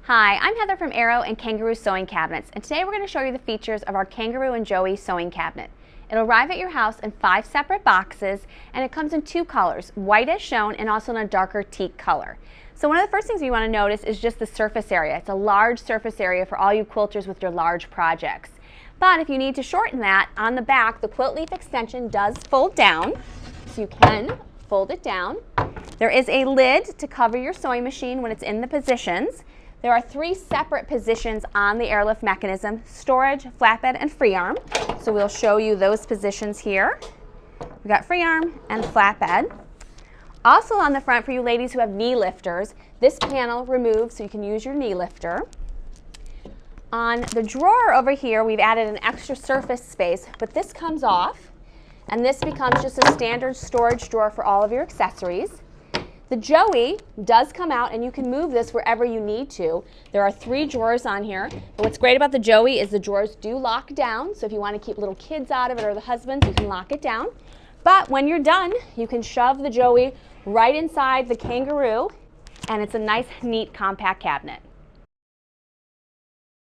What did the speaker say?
Hi, I'm Heather from Arrow and Kangaroo Sewing Cabinets, and today we're going to show you the features of our Kangaroo and Joey Sewing Cabinet. It'll arrive at your house in 5 separate boxes, and it comes in 2 colors, white as shown and also in a darker teak color. So one of the first things you want to notice is just the surface area. It's a large surface area for all you quilters with your large projects. But if you need to shorten that, on the back the quilt leaf extension does fold down, so you can fold it down. There is a lid to cover your sewing machine when it's in the positions. There are 3 separate positions on the airlift mechanism: storage, flatbed, and free arm. So we'll show you those positions here. We've got free arm and flatbed. Also on the front, for you ladies who have knee lifters, this panel removes so you can use your knee lifter. On the drawer over here, we've added an extra surface space, but this comes off, and this becomes just a standard storage drawer for all of your accessories. The Joey does come out, and you can move this wherever you need to. There are 3 drawers on here, but what's great about the Joey is the drawers do lock down, so if you want to keep little kids out of it or the husbands, you can lock it down. But when you're done, you can shove the Joey right inside the Kangaroo, and it's a nice, neat, compact cabinet.